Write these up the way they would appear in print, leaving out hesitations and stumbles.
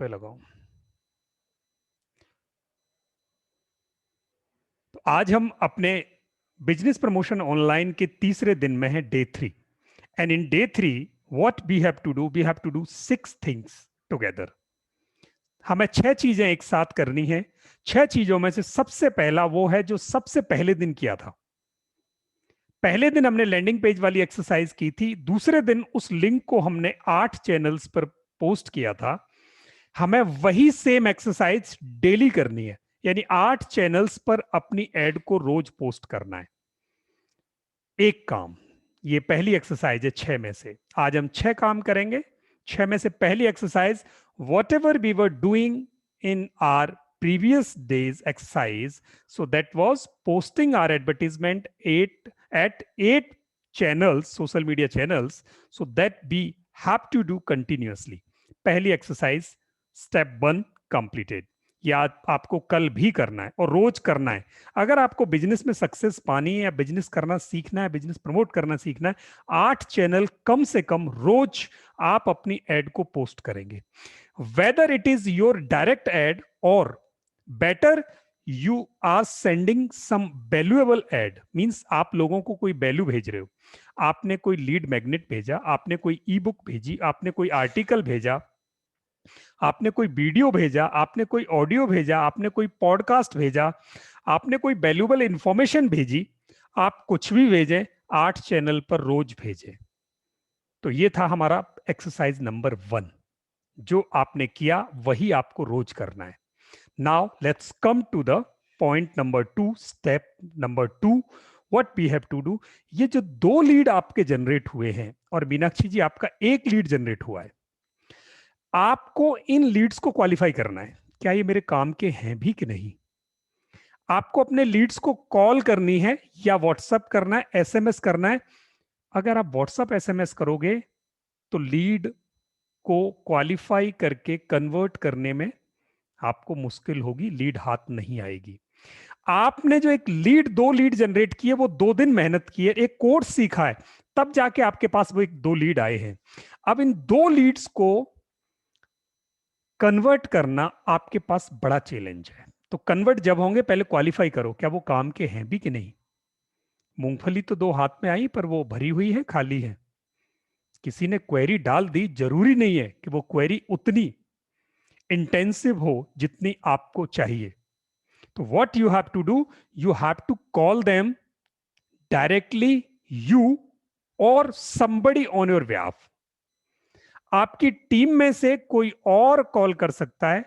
पे लगाऊं। तो आज हम अपने बिजनेस प्रमोशन ऑनलाइन के तीसरे दिन में है, day 3। And in day 3 what we have to do, we have to do 6 things together. हमें 6 चीजें एक साथ करनी है। 6 चीजों में से सबसे पहला वो है जो सबसे पहले दिन किया था। पहले दिन हमने लैंडिंग पेज वाली एक्सरसाइज की थी। दूसरे दिन उस लिंक को हमने 8 चैनल्स पर पोस्ट किया था। हमें वही सेम एक्सरसाइज डेली करनी है, यानी 8 चैनल्स पर अपनी एड को रोज पोस्ट करना है। एक काम, ये पहली एक्सरसाइज है 6 में से। आज हम 6 काम करेंगे। 6 में से पहली exercise, whatever we were doing in our previous days exercise, so that was posting our advertisement at 8 channels, social media channels, so that we have to do continuously. पहली एक्सरसाइज स्टेप 1 कंप्लीटेड। या आपको कल भी करना है और रोज करना है। अगर आपको बिजनेस में सक्सेस पानी है या बिजनेस करना सीखना है, बिजनेस प्रमोट करना सीखना है, 8 चैनल कम से कम रोज आप अपनी एड को पोस्ट करेंगे। Whether it is your direct ad और better you are sending some valuable ad, means आप लोगों को कोई वैल्यू भेज रहे हो। आपने कोई लीड मैग्नेट भेजा, आपने कोई ई बुक भेजी, आपने कोई आर्टिकल भेजा, आपने कोई वीडियो भेजा, आपने कोई ऑडियो भेजा, आपने कोई पॉडकास्ट भेजा, आपने कोई वैल्यूएबल इंफॉर्मेशन भेजी। आप कुछ भी भेजें, 8 चैनल पर रोज भेजें। तो ये था हमारा एक्सरसाइज नंबर 1। जो आपने किया वही आपको रोज करना है। Now let's come to the point number 2, step number 2, what we have to do. ये जो 2 लीड आपके जनरेट हुए हैं, और मीनाक्षी जी आपका 1 लीड जनरेट हुआ है, आपको इन लीड्स को क्वालिफाई करना है। क्या ये मेरे काम के हैं भी कि नहीं? आपको अपने लीड्स को कॉल करनी है या व्हाट्सएप करना है, एसएमएस करना है। अगर आप व्हाट्सएप एसएमएस करोगे तो लीड को क्वालिफाई करके कन्वर्ट करने में आपको मुश्किल होगी, लीड हाथ नहीं आएगी। आपने जो एक लीड 2 लीड जनरेट किए, वो 2 दिन मेहनत की है, एक कोर्स सीखा है, तब जाके आपके पास वो एक 2 लीड आए हैं। अब इन 2 लीड्स को कन्वर्ट करना आपके पास बड़ा चैलेंज है। तो कन्वर्ट जब होंगे, पहले क्वालिफाई करो क्या वो काम के हैं भी कि नहीं। मूंगफली तो 2 हाथ में आई, पर वो भरी हुई है, खाली है। किसी ने क्वेरी डाल दी, जरूरी नहीं है कि वो क्वेरी उतनी इंटेंसिव हो जितनी आपको चाहिए। तो what you have to do, you have to call them directly, you or somebody on your behalf. आपकी टीम में से कोई और कॉल कर सकता है,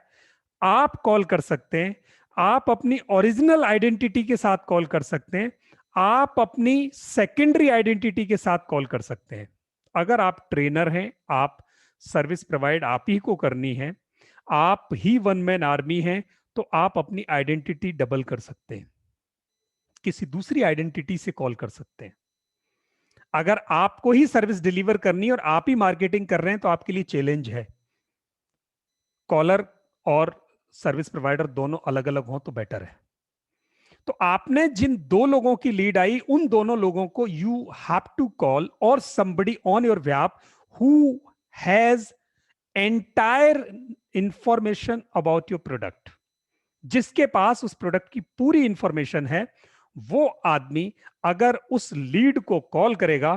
आप कॉल कर सकते हैं, आप अपनी ओरिजिनल आइडेंटिटी के साथ कॉल कर सकते हैं, आप अपनी सेकेंडरी आइडेंटिटी के साथ कॉल कर सकते हैं। अगर आप ट्रेनर हैं, आप सर्विस प्रोवाइड आप ही को करनी है, आप ही वन मैन आर्मी हैं, तो आप अपनी आइडेंटिटी डबल कर सकते हैं, किसी दूसरी आइडेंटिटी से कॉल कर सकते हैं। अगर आपको ही सर्विस डिलीवर करनी है और आप ही मार्केटिंग कर रहे हैं, तो आपके लिए चैलेंज है। कॉलर और सर्विस प्रोवाइडर दोनों अलग अलग हो तो बेटर है। तो आपने जिन 2 लोगों की लीड आई, उन दोनों लोगों को यू हैव टू कॉल, और somebody on your behalf who has entire information about your product, जिसके पास उस प्रोडक्ट की पूरी इंफॉर्मेशन है। वो आदमी अगर उस लीड को कॉल करेगा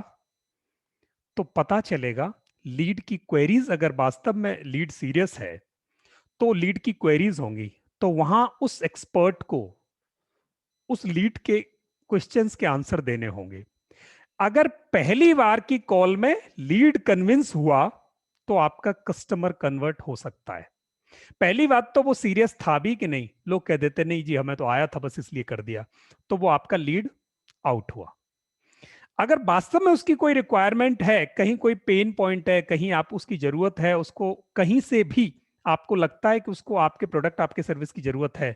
तो पता चलेगा लीड की क्वेरीज, अगर वास्तव में लीड सीरियस है तो लीड की क्वेरीज होंगी, तो वहां उस एक्सपर्ट को उस लीड के क्वेश्चंस के आंसर देने होंगे। अगर पहली बार की कॉल में लीड कन्विंस हुआ तो आपका कस्टमर कन्वर्ट हो सकता है। पहली बात तो वो सीरियस था भी कि नहीं, लोग कह देते नहीं जी हमें तो आया था बस इसलिए कर दिया, तो वो आपका लीड आउट हुआ। अगर वास्तव में उसकी कोई रिक्वायरमेंट है, कहीं कोई पेन पॉइंट है, कहीं आप उसकी जरूरत है, उसको कहीं से भी आपको लगता है कि उसको आपके प्रोडक्ट आपके सर्विस की जरूरत है,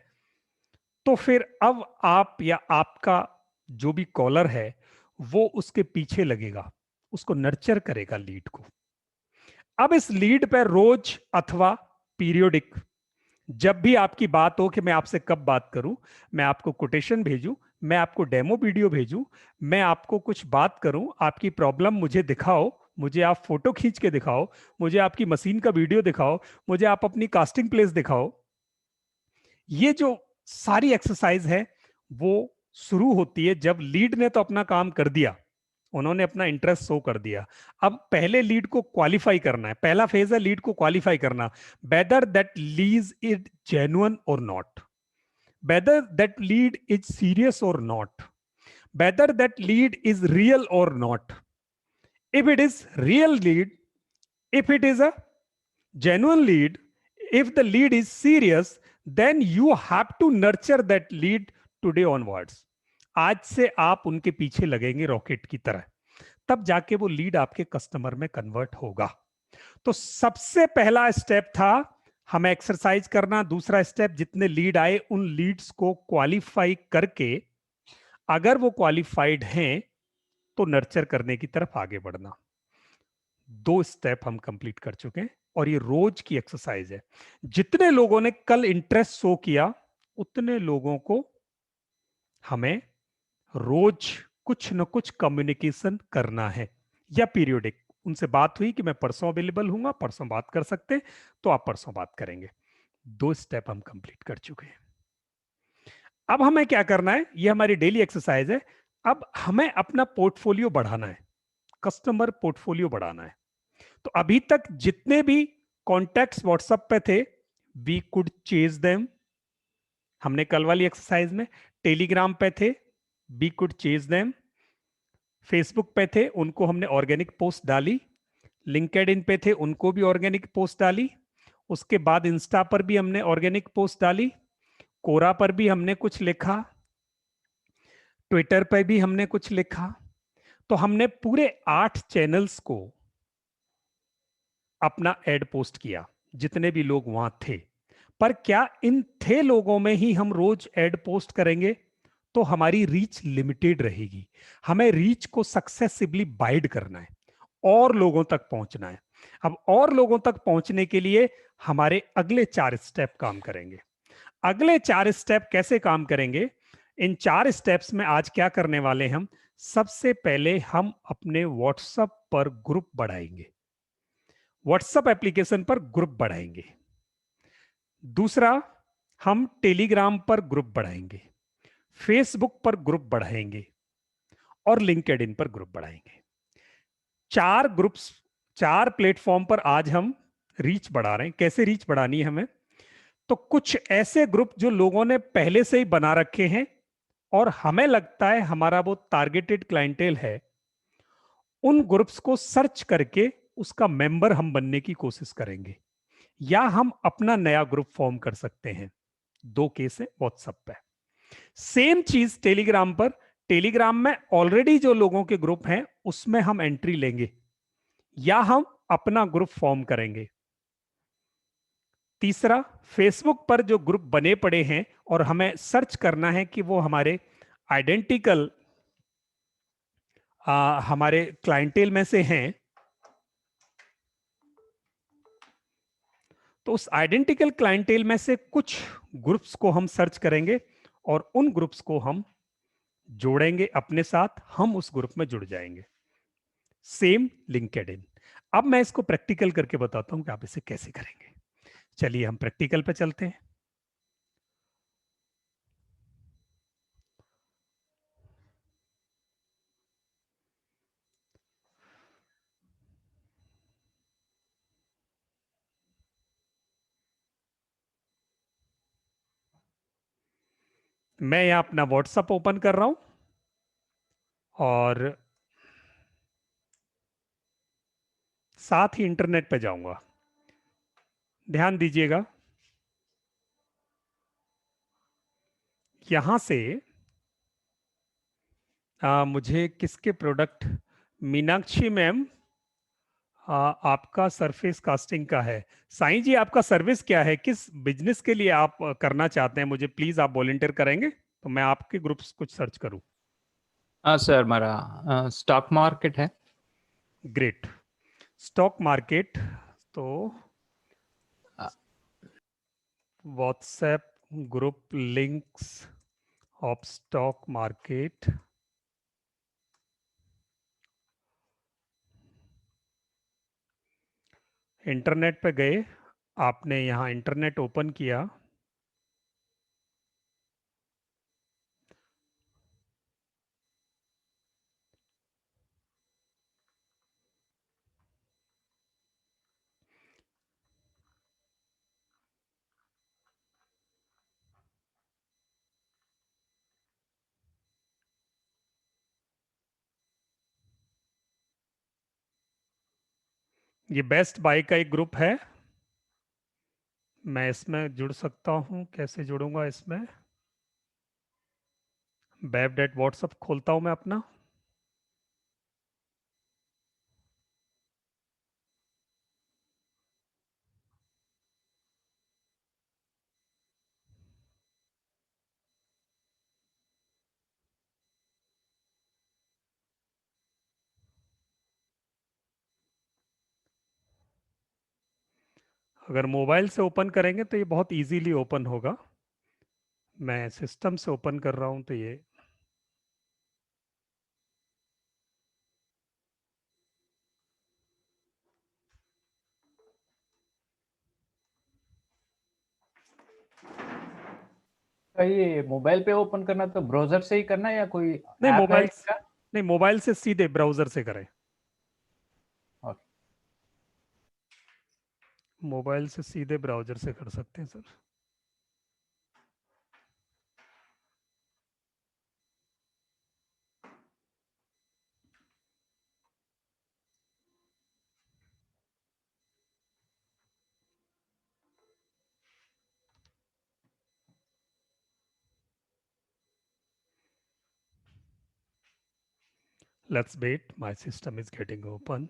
तो फिर अब आप या आपका जो भी कॉलर है वो उसके पीछे लगेगा, उसको नर्चर करेगा लीड को। अब इस लीड पर रोज अथवा पीरियोडिक, जब भी आपकी बात हो कि मैं आपसे कब बात करूं, मैं आपको कोटेशन भेजूं, मैं आपको डेमो वीडियो भेजूं, मैं आपको कुछ बात करूं, आपकी प्रॉब्लम मुझे दिखाओ, मुझे आप फोटो खींच के दिखाओ, मुझे आपकी मशीन का वीडियो दिखाओ, मुझे आप अपनी कास्टिंग प्लेस दिखाओ। ये जो सारी एक्सरसाइज है वो शुरू होती है जब लीड ने तो अपना काम कर दिया, उन्होंने अपना इंटरेस्ट शो कर दिया। अब पहले लीड को क्वालिफाई करना है, पहला फेज है लीड को क्वालिफाई करना, whether that lead is genuine और not, whether that lead is serious और not, whether that lead is real or not. If it is real lead, if it is a genuine lead, if the lead is serious, then you have to nurture that lead today onwards. आज से आप उनके पीछे लगेंगे rocket की तरह, तब जाके वो लीड आपके कस्टमर में कन्वर्ट होगा। तो सबसे पहला स्टेप था हमें एक्सरसाइज करना, दूसरा स्टेप जितने लीड आए उन लीड्स को क्वालिफाई करके, अगर वो क्वालिफाइड हैं तो नर्चर करने की तरफ आगे बढ़ना। 2 स्टेप हम कंप्लीट कर चुके हैं और ये रोज की एक्सरसाइज है। जितने लोगों ने कल इंटरेस्ट शो किया उतने लोगों को हमें रोज कुछ न कुछ कम्युनिकेशन करना है, या पीरियोडिक। उनसे बात हुई कि मैं परसों अवेलेबल हूंगा, परसों बात कर सकते हैं, तो आप परसों बात करेंगे। 2 स्टेप हम कंप्लीट कर चुके हैं। अब हमें क्या करना है, ये हमारी डेली एक्सरसाइज है। अब हमें अपना पोर्टफोलियो बढ़ाना है, कस्टमर पोर्टफोलियो बढ़ाना है। तो अभी तक जितने भी कॉन्टैक्ट्स व्हाट्सएप पे थे, वी कुड चेज देम। हमने कल वाली एक्सरसाइज में टेलीग्राम पे थे, we could chase them. Facebook पे थे, उनको हमने ऑर्गेनिक पोस्ट डाली। लिंक्डइन पे थे, उनको भी ऑर्गेनिक पोस्ट डाली। उसके बाद इंस्टा पर भी हमने ऑर्गेनिक पोस्ट डाली। कोरा पर भी हमने कुछ लिखा, ट्विटर पर भी हमने कुछ लिखा। तो हमने पूरे 8 चैनल्स को अपना एड पोस्ट किया, जितने भी लोग वहां थे। पर क्या इन थे लोगों में ही हम रोज एड पोस्ट करेंगे? तो हमारी रीच लिमिटेड रहेगी। हमें रीच को सक्सेसिवली बाइड करना है, और लोगों तक पहुंचना है। अब और लोगों तक पहुंचने के लिए हमारे अगले 4 स्टेप काम करेंगे। अगले 4 स्टेप कैसे काम करेंगे? इन 4 स्टेप्स में आज क्या करने वाले हम? सबसे पहले हम अपने व्हाट्सएप पर ग्रुप बढ़ाएंगे, व्हाट्सएप एप्लीकेशन पर ग्रुप बढ़ाएंगे। दूसरा, हम टेलीग्राम पर ग्रुप बढ़ाएंगे, फेसबुक पर ग्रुप बढ़ाएंगे और लिंक्डइन पर ग्रुप बढ़ाएंगे। 4 ग्रुप्स, 4 प्लेटफॉर्म पर आज हम रीच बढ़ा रहे हैं। कैसे रीच बढ़ानी है हमें? तो कुछ ऐसे ग्रुप जो लोगों ने पहले से ही बना रखे हैं और हमें लगता है हमारा वो टारगेटेड क्लाइंटेल है, उन ग्रुप्स को सर्च करके उसका मेंबर हम बनने की कोशिश करेंगे, या हम अपना नया ग्रुप फॉर्म कर सकते हैं। 2 केस है व्हाट्सएप पे। सेम चीज टेलीग्राम पर, टेलीग्राम में ऑलरेडी जो लोगों के ग्रुप हैं उसमें हम एंट्री लेंगे, या हम अपना ग्रुप फॉर्म करेंगे। तीसरा, फेसबुक पर जो ग्रुप बने पड़े हैं और हमें सर्च करना है कि वो हमारे आइडेंटिकल हमारे क्लाइंटेल में से हैं, तो उस आइडेंटिकल क्लाइंटेल में से कुछ ग्रुप्स को हम सर्च करेंगे और उन ग्रुप्स को हम जोड़ेंगे अपने साथ, हम उस ग्रुप में जुड़ जाएंगे। Same LinkedIn. अब मैं इसको प्रैक्टिकल करके बताता हूं कि आप इसे कैसे करेंगे। चलिए हम प्रैक्टिकल पे चलते हैं। मैं यहां अपना व्हाट्सएप ओपन कर रहा हूं और साथ ही इंटरनेट पे जाऊंगा। ध्यान दीजिएगा, यहां से मुझे किसके प्रोडक्ट, मीनाक्षी मैम, आपका सरफेस कास्टिंग का है। साईं जी, आपका सर्विस क्या है, किस बिजनेस के लिए आप करना चाहते हैं? मुझे प्लीज आप वॉलेंटियर करेंगे तो मैं आपके ग्रुप्स कुछ सर्च करूं। हाँ सर, हमारा स्टॉक मार्केट है। Great, stock market. तो WhatsApp group links of stock market, internet पे गए, आपने यहाँ इंटरनेट ओपन किया, ये बेस्ट बाय का एक ग्रुप है, मैं इसमें जुड़ सकता हूँ, कैसे जुड़ूंगा इसमें? वेब डॉट व्हाट्सअप खोलता हूँ मैं अपना, अगर मोबाइल से ओपन करेंगे तो ये बहुत इजीली ओपन होगा, मैं सिस्टम से ओपन कर रहा हूँ तो ये ये मोबाइल पे ओपन करना तो ब्राउजर से ही करना है या कोई नहीं ऐप है मोबाइल, इसका? नहीं मोबाइल से सीधे ब्राउजर से करें, ओके। मोबाइल से सीधे ब्राउजर से कर सकते हैं sir. Let's wait, my system is getting open.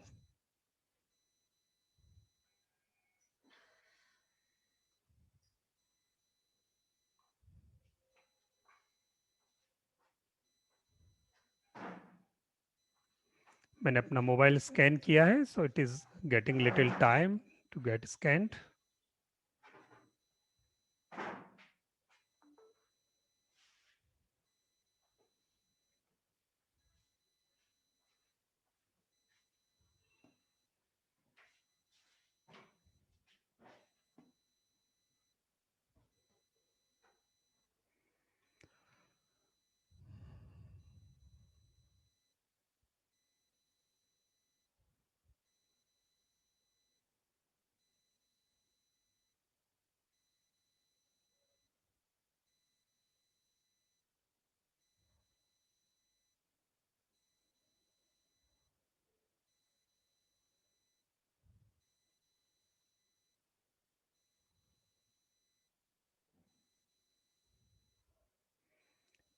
मैंने अपना मोबाइल स्कैन किया है, so it is getting little time to get scanned.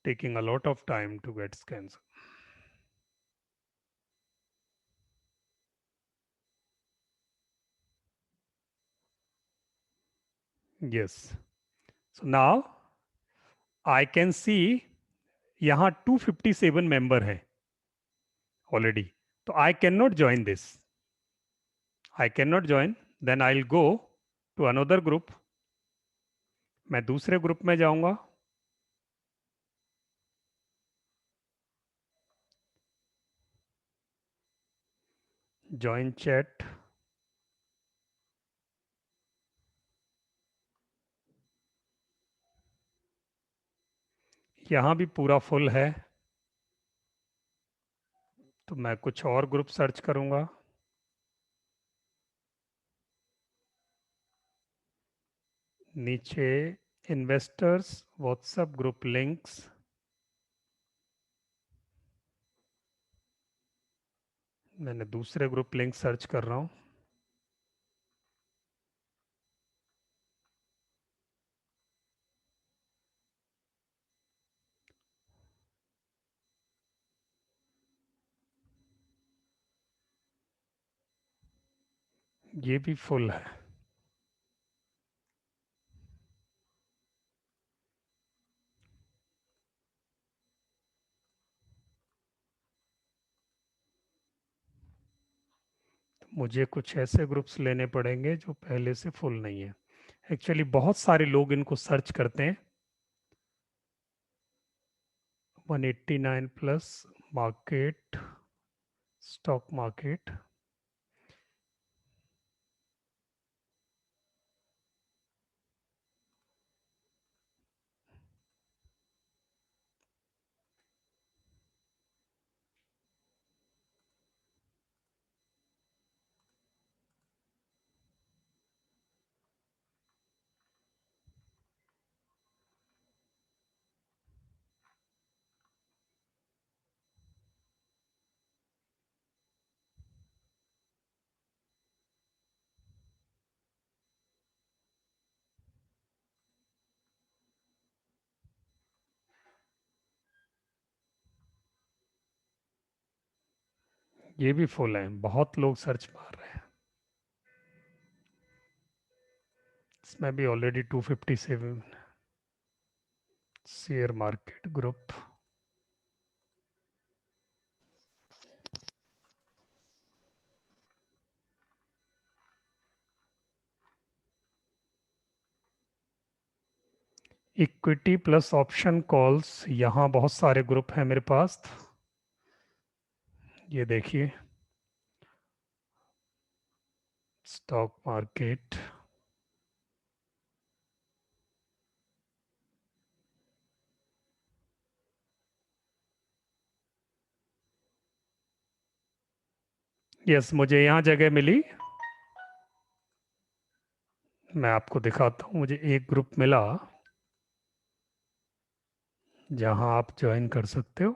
Taking a lot of time to get scans. Yes. So now I can see यहाँ 257 member है already. तो I cannot join this. I cannot join. Then I'll go to another group. मैं दूसरे group में जाऊंगा, join chat, यहाँ भी पूरा फुल है, तो मैं कुछ और ग्रुप सर्च करूंगा। नीचे इन्वेस्टर्स व्हाट्सएप ग्रुप लिंक्स, मैंने दूसरे ग्रुप लिंक सर्च कर रहा हूँ। ये भी फुल है। मुझे कुछ ऐसे ग्रुप्स लेने पड़ेंगे जो पहले से फुल नहीं है। एक्चुअली बहुत सारे लोग इनको सर्च करते हैं। 189 प्लस मार्केट, स्टॉक मार्केट, ये भी फुल है, बहुत लोग सर्च मार रहे हैं। इसमें भी already 257 share market group. Equity plus option calls, यहाँ बहुत सारे ग्रुप हैं मेरे पास। ये देखिए, स्टॉक मार्केट, यस, मुझे यहाँ जगह मिली। मैं आपको दिखाता हूँ, मुझे एक ग्रुप मिला जहां आप ज्वाइन कर सकते हो।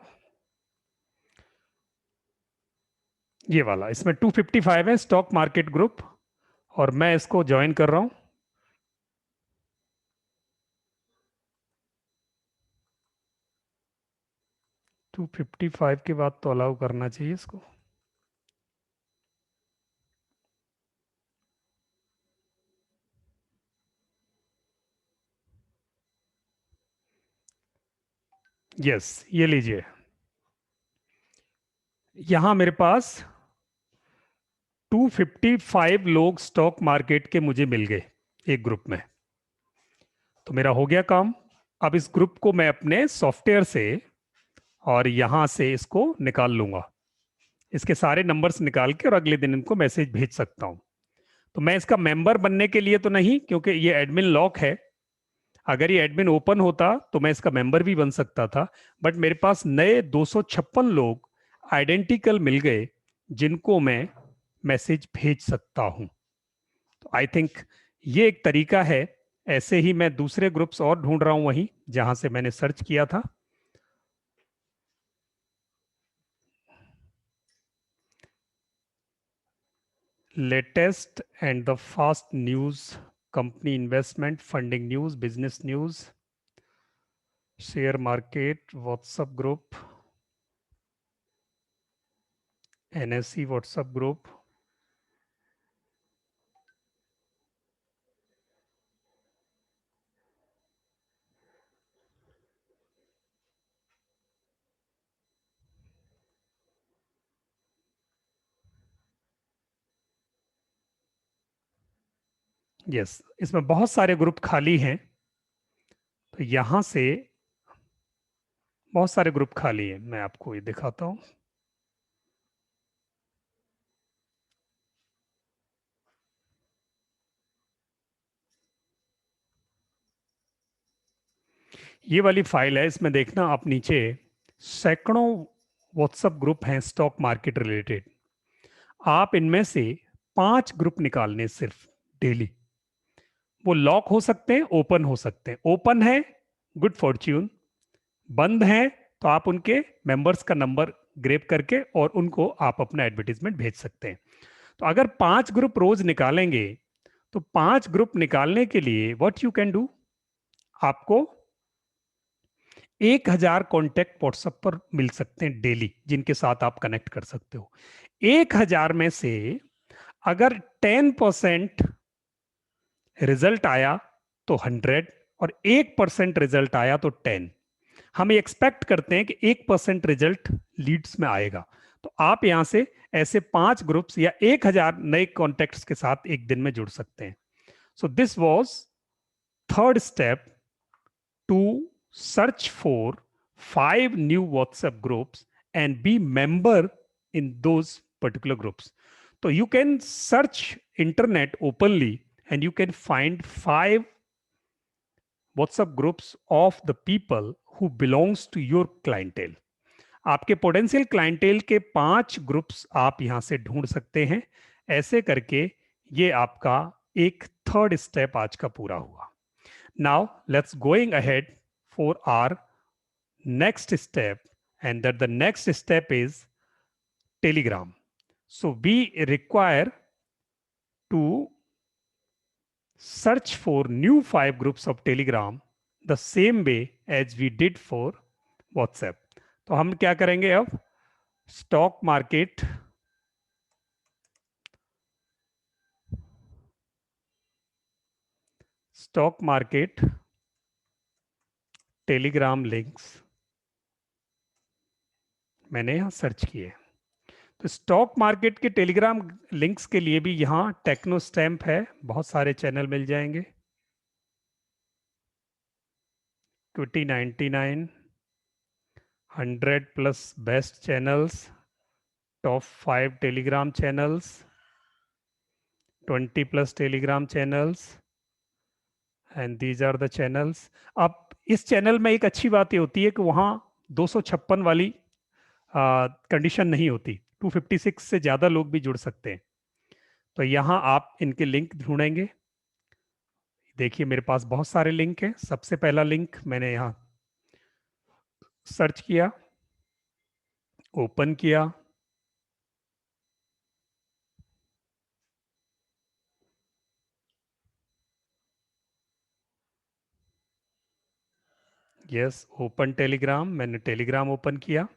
ये वाला, इसमें 255 है, स्टॉक मार्केट ग्रुप, और मैं इसको ज्वाइन कर रहा हूं। टू 255 के बाद तो अलाउ करना चाहिए इसको। यस, ये लीजिए, यहां मेरे पास 255 लोग स्टॉक मार्केट के मुझे मिल गए एक ग्रुप में। तो मेरा हो गया काम। अब इस ग्रुप को मैं अपने सॉफ्टवेयर से और यहां से इसको निकाल लूंगा, इसके सारे नंबर्स निकाल के, और अगले दिन इनको मैसेज भेज सकता हूं। तो मैं इसका मेंबर बनने के लिए तो नहीं, क्योंकि ये एडमिन लॉक है। अगर ये एडमिन ओपन होता तो मैं इसका मेंबर भी बन सकता था, बट मेरे पास नए 256 लोग आइडेंटिकल मिल गए जिनको मैं मैसेज भेज सकता हूं। तो आई थिंक ये एक तरीका है। ऐसे ही मैं दूसरे ग्रुप्स और ढूंढ रहा हूं वहीं जहां से मैंने सर्च किया था। Latest and the fast news, company investment, funding news, business news, share market, WhatsApp group, NSC WhatsApp group, yes, इसमें बहुत सारे ग्रुप खाली हैं। तो यहां से बहुत सारे ग्रुप खाली हैं, मैं आपको ये दिखाता हूं। ये वाली फाइल है, इसमें देखना आप नीचे सैकड़ों व्हाट्सएप ग्रुप हैं स्टॉक मार्केट रिलेटेड। आप इनमें से 5 ग्रुप निकालने सिर्फ डेली। वो लॉक हो सकते हैं, ओपन हो सकते हैं। ओपन है, गुड फॉर्च्यून। बंद है तो आप उनके मेंबर्स का नंबर ग्रेप करके और उनको आप अपना एडवर्टीजमेंट भेज सकते हैं। तो अगर 5 ग्रुप रोज निकालेंगे, तो 5 ग्रुप निकालने के लिए व्हाट यू कैन डू, आपको 1000 कॉन्टेक्ट व्हाट्सएप पर मिल सकते हैं डेली, जिनके साथ आप कनेक्ट कर सकते हो। 1000 में से अगर 10% रिजल्ट आया तो 100, और 1% रिजल्ट आया तो 10। हम एक्सपेक्ट करते हैं कि 1% रिजल्ट लीड्स में आएगा। तो आप यहां से ऐसे 5 ग्रुप्स या 1000 नए कॉन्टेक्ट्स के साथ एक दिन में जुड़ सकते हैं। So this was third step to search for 5 new WhatsApp groups and be member in those particular groups. So you can search internet openly and you can find 5 WhatsApp groups of the people who belongs to your clientele. आपके potential clientele के 5 groups आप यहां से ढूंढ सकते हैं। ऐसे करके ये आपका एक थर्ड स्टेप आज का पूरा हुआ। Now let's going ahead for our next step, and that the next step is Telegram. So we require to search for new 5 groups of Telegram the same way as we did for WhatsApp. तो हम क्या करेंगे अब, stock market stock market Telegram links मैंने यहां search किए। तो stock market के टेलीग्राम लिंक्स के लिए भी यहां टेक्नो स्टैम्प है, बहुत सारे चैनल मिल जाएंगे। क्विटी 99, 100+ best channels, top 5 Telegram channels, 20+ Telegram channels, and these are the channels. अब इस चैनल में एक अच्छी बात ये होती है कि वहाँ 256 वाली कंडीशन नहीं होती, 256 से ज़्यादा लोग भी जुड़ सकते हैं। तो यहाँ आप इनके लिंक ढूंढेंगे। देखिए मेरे पास बहुत सारे लिंक हैं। सबसे पहला लिंक मैंने यहाँ सर्च किया, ओपन किया, यस ओपन टेलीग्राम, मैंने टेलीग्राम ओपन किया।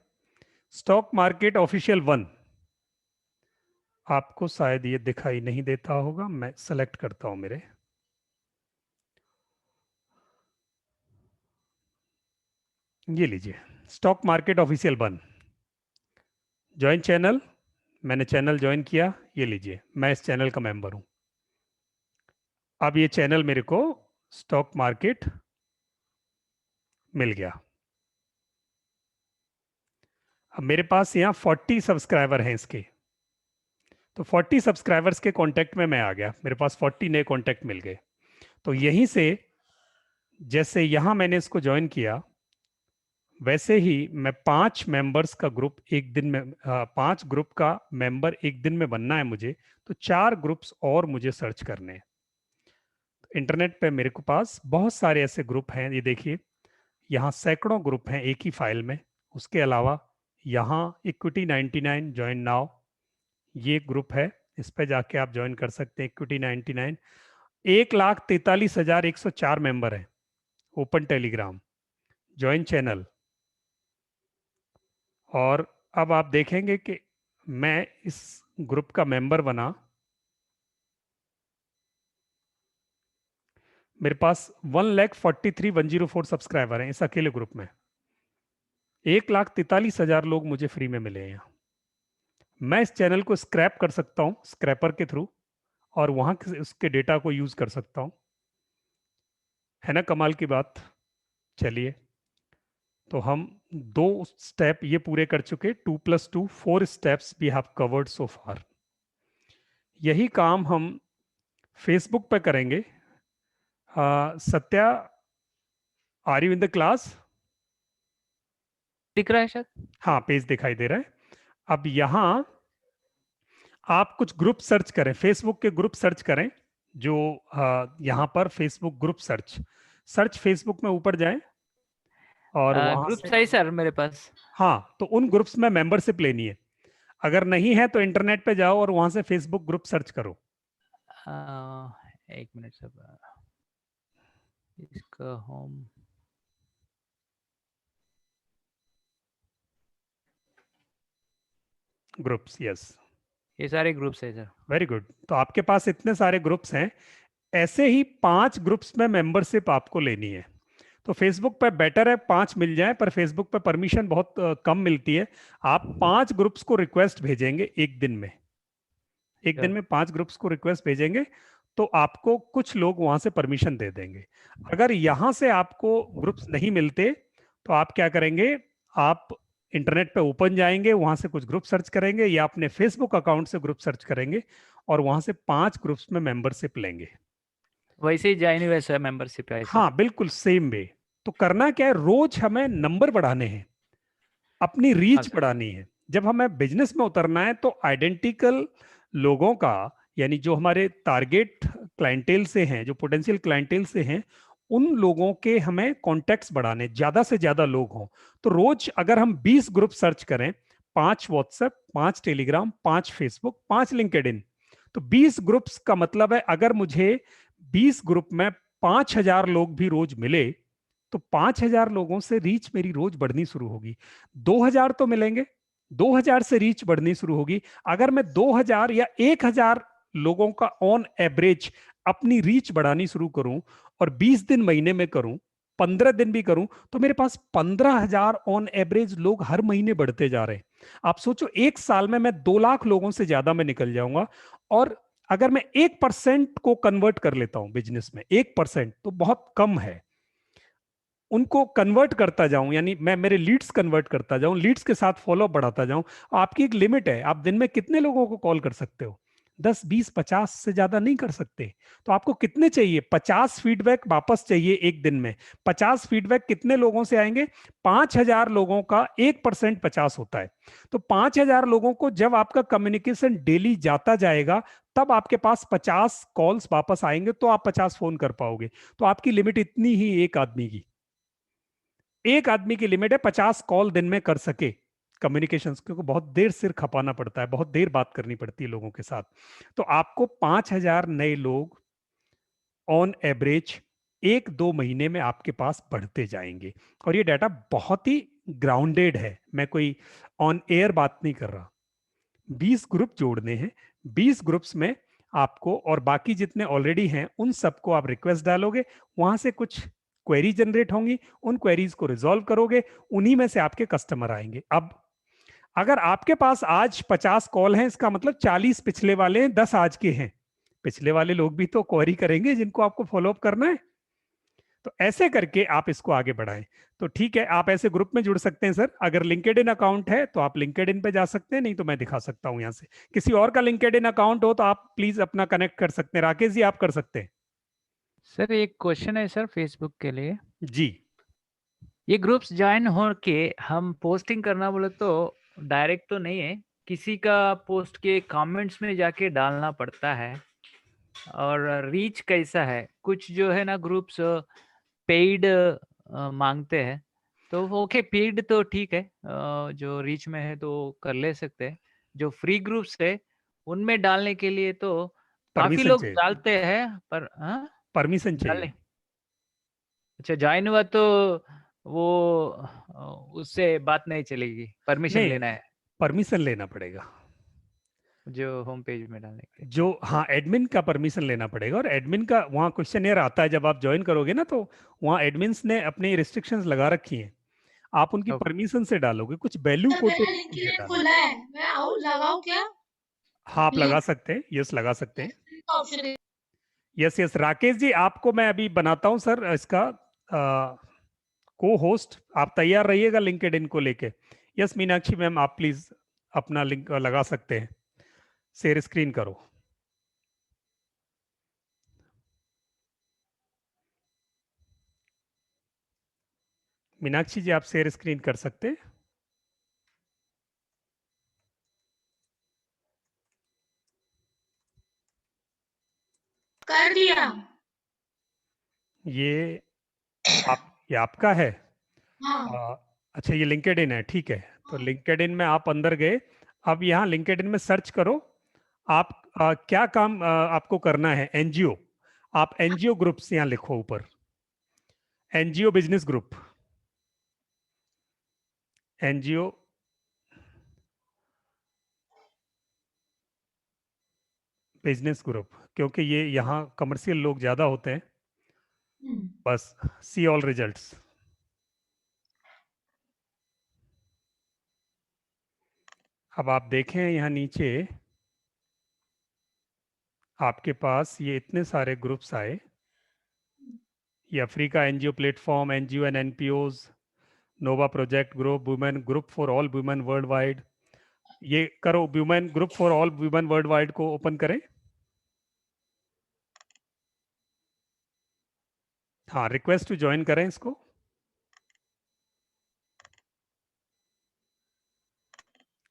स्टॉक मार्केट ऑफिशियल 1 आपको शायद ये दिखाई नहीं देता होगा, मैं सेलेक्ट करता हूं मेरे। ये लीजिए stock market official 1 join channel, मैंने चैनल ज्वाइन किया। ये लीजिए मैं इस चैनल का मेंबर हूं। अब ये चैनल मेरे को स्टॉक मार्केट मिल गया। अब मेरे पास यहाँ 40 सब्सक्राइबर हैं इसके, तो 40 सब्सक्राइबर्स के कांटेक्ट में मैं आ गया, मेरे पास 40 नए कांटेक्ट मिल गए। तो यहीं से जैसे यहाँ मैंने इसको ज्वाइन किया, वैसे ही मैं 5 मेंबर्स का ग्रुप एक दिन में 5 ग्रुप का मेंबर एक दिन में बनना है मुझे, तो 4 ग्रुप्स और मुझे सर्च करने हैं। इंटरनेट पे मेरे को पास बहुत सारे ऐसे ग्रुप हैं, ये देखिए यहाँ सैकड़ों ग्रुप हैं एक ही फाइल में। उसके अलावा यहाँ इक्विटी 99 ज्वाइन नाउ, ये ग्रुप है, इस पे जाके आप ज्वाइन कर सकते हैं। इक्विटी 99 1,43,104 मेंबर हैं। Open Telegram, join channel. और अब आप देखेंगे कि मैं इस ग्रुप का मेंबर बना, मेरे पास 1,43,104 सब्सक्राइबर हैं इस अकेले ग्रुप में। 1,43,000 लोग मुझे फ्री में मिले हैं यहाँ। मैं इस चैनल को स्क्रैप कर सकता हूँ स्क्रैपर के थ्रू, और वहां उसके डेटा को यूज कर सकता हूँ। है ना कमाल की बात। चलिए तो हम 2 स्टेप ये पूरे कर चुके, 2+2 4 steps we have covered so far. यही काम हम फेसबुक पे करेंगे। Satya, are you in the class? दिख रहा है शायद। हाँ पेज दिखाई दे रहा है। अब यहाँ आप कुछ ग्रुप सर्च करें, फेसबुक के ग्रुप सर्च करें, जो यहाँ पर Facebook group search, search Facebook में ऊपर जाएं और वहां ग्रुप से, सही सर मेरे पास। हाँ तो उन ग्रुप्स में मेंबरशिप लेनी है। अगर नहीं है तो इंटरनेट पे जाओ और वहां से फेसबुक ग्रुप सर्च करो। एक मिनट सर, इसका होम, ग्रुप्स, यस ये सारे ग्रुप्स है सर। Very good. तो आपके पास इतने सारे ग्रुप्स हैं, ऐसे ही 5 ग्रुप्स में मेंबरशिप आपको लेनी है। तो फेसबुक पे बेटर है 5 मिल जाए, पर फेसबुक पे परमिशन बहुत कम मिलती है। आप 5 ग्रुप्स को रिक्वेस्ट भेजेंगे एक दिन में, एक दिन में 5 ग्रुप्स को रिक्वेस्ट भेजेंगे तो आपको कुछ लोग वहां से परमिशन दे देंगे। अगर यहां से आपको ग्रुप्स नहीं मिलते तो आप क्या करेंगे, आप इंटरनेट पे ओपन जाएंगे, वहां से कुछ ग्रुप सर्च करेंगे या अपने फेसबुक अकाउंट से ग्रुप सर्च करेंगे और वहां से 5 ग्रुप्स में मेंबरशिप लेंगे। वैसे ही ज्वाइन वैसा मेंबरशिप है सर। हाँ बिल्कुल सेम वे। तो करना क्या है, रोज हमें नंबर बढ़ाने हैं, अपनी हाँ रीच सर। बढ़ानी है। जब हमें बिजनेस में उतरना है तो आइडेंटिकल लोगों का, यानी जो हमारे टारगेट क्लाइंटेल से हैं, जो पोटेंशियल क्लाइंटेल से हैं, उन लोगों के हमें कॉन्टेक्ट्स बढ़ाने, ज्यादा से ज्यादा लोग हों। तो रोज अगर हम 20 ग्रुप सर्च करें, 5 व्हाट्सएप, 5 टेलीग्राम, 5 फेसबुक, 5 लिंक्डइन, तो 20 ग्रुप्स का मतलब है अगर मुझे 20 ग्रुप में 5,000 लोग भी रोज मिले तो 5,000 लोगों से रीच मेरी रोज बढ़नी शुरू होगी। 2,000 तो मिलेंगे, 2,000 से रीच बढ़नी शुरू होगी। अगर मैं 2,000 या 1,000 लोगों का ऑन एवरेज अपनी रीच बढ़ानी शुरू करूं और 20 दिन महीने में करूं, 15 दिन भी करूं, तो मेरे पास 15,000 ऑन एवरेज लोग हर महीने बढ़ते जा रहे हैं। आप सोचो, एक साल में मैं 2 लाख लोगों से ज्यादा में निकल जाऊंगा। और अगर मैं 1% को कन्वर्ट कर लेता हूं बिजनेस में, 1% तो बहुत कम है, उनको कन्वर्ट करता जाऊं, यानी मैं मेरे लीड्स कन्वर्ट करता जाऊं, लीड्स के साथ फॉलोअप बढ़ाता जाऊं। आपकी एक लिमिट है, आप दिन में कितने लोगों को कॉल कर सकते हो? 10, 20, 50 से ज्यादा नहीं कर सकते। तो आपको कितने चाहिए? 50 फीडबैक वापस चाहिए एक दिन में। 50 फीडबैक कितने लोगों से आएंगे? 5,000 लोगों का 1% 50 होता है। तो 5,000 लोगों को जब आपका कम्युनिकेशन डेली जाता जाएगा, तब आपके पास 50 कॉल्स वापस आएंगे, तो आप 50 फोन कर पाओगे। तो आपकी लिमिट इतनी ही, एक आदमी की लिमिट है 50 कॉल दिन में कर सके कम्युनिकेशंस, क्योंकि बहुत देर सिर खपाना पड़ता है, बहुत देर बात करनी पड़ती है लोगों के साथ। तो आपको 5,000 नए लोग ऑन एवरेज 1-2 महीने में आपके पास बढ़ते जाएंगे। और ये डाटा बहुत ही ग्राउंडेड है, मैं कोई ऑन एयर बात नहीं कर रहा। 20 ग्रुप जोड़ने हैं, 20 ग्रुप्स में आपको, और बाकी जितने ऑलरेडी हैं उन सबको आप रिक्वेस्ट डालोगे, वहां से कुछ क्वेरी जनरेट होंगी, उन क्वेरीज को रिजॉल्व करोगे, उन्हीं में से आपके कस्टमर आएंगे। अब अगर आपके पास आज 50 कॉल हैं, इसका मतलब 40 पिछले वाले हैं, 10 आज के हैं। पिछले वाले लोग भी तो क्वेरी करेंगे जिनको आपको फॉलोअप करना है। तो ऐसे करके आप इसको आगे बढ़ाएं। तो ठीक है, आप ऐसे ग्रुप में जुड़ सकते हैं सर। अगर लिंक्डइन अकाउंट है तो आप लिंक्डइन पे जा सकते हैं, नहीं तो मैं दिखा सकता हूं यहाँ से। किसी और का लिंक्डइन अकाउंट हो तो आप प्लीज अपना कनेक्ट कर सकते हैं। राकेश जी, आप कर सकते हैं। सर एक क्वेश्चन है सर फेसबुक के लिए। जी, ये ग्रुप्स ज्वाइन हो के हम पोस्टिंग करना बोले तो डायरेक्ट तो नहीं है, किसी का पोस्ट के कमेंट्स में जाके डालना पड़ता है। और रीच कैसा है? कुछ जो है ना ग्रुप्स पेड मांगते हैं, तो ओके पेड तो ठीक है, जो रीच में है तो कर ले सकते हैं। जो फ्री ग्रुप्स है उनमें डालने के लिए तो काफी परमिशन लोग चाहिए, डालते हैं, पर हाँ परमिशन चाहिए। डालने। अच्छा ज्वाइन हुआ तो वो उससे बात नहीं चलेगी, परमिशन नहीं, लेना है परमिशन लेना पड़ेगा। जो होम पेज में डालने के लिए। जो, हाँ, एडमिन का परमिशन लेना पड़ेगा। और एडमिन का वहाँ क्वेश्चन आता है जब आप ज्वाइन करोगे ना, तो वहाँ एडमिन्स ने अपनी रिस्ट्रिक्शंस लगा रखी हैं, आप उनकी ओके परमिशन से डालोगे, कुछ वैल्यू सर कोटेड मेरा चीजें लिंक्डइन डालोगे। खुला है, मैं आऊँ लगाऊं क्या? हाँ, आप लगा लिंक सकते हैं, यस लगा सकते हैं। का ऑप्शन है। यस यस, राकेश जी, आपको मैं अभी बनाता हूँ सर इसका को होस्ट। आप तैयार रहिएगा लिंक्डइन को लेके। यस मीनाक्षी मैम, आप प्लीज अपना लिंक लगा सकते हैं। शेयर स्क्रीन करो। मीनाक्षी जी, आप शेयर स्क्रीन कर सकते हैं। कर दिया। ये ये आपका है। हाँ अच्छा, ये लिंक्डइन है, ठीक है। तो हाँ। लिंक्डइन में आप अंदर गए। अब यहाँ लिंक्डइन में सर्च करो। आप क्या काम आपको करना है? एनजीओ। आप एनजीओ ग्रुप्स यहाँ लिखो ऊपर, NGO business group, NGO business group, क्योंकि ये यहाँ कमर्शियल लोग ज्यादा होते हैं। हम्म। बस, सी ऑल रिजल्ट्स। अब आप देखें यहाँ नीचे आपके पास ये इतने सारे ग्रुप्स आए। ये Africa NGO platform, NGO and NPOs, Nova project group, women group for all women world wide. ये करो, women group for all women world wide को ओपन करें। हाँ, रिक्वेस्ट टू ज्वाइन करें इसको।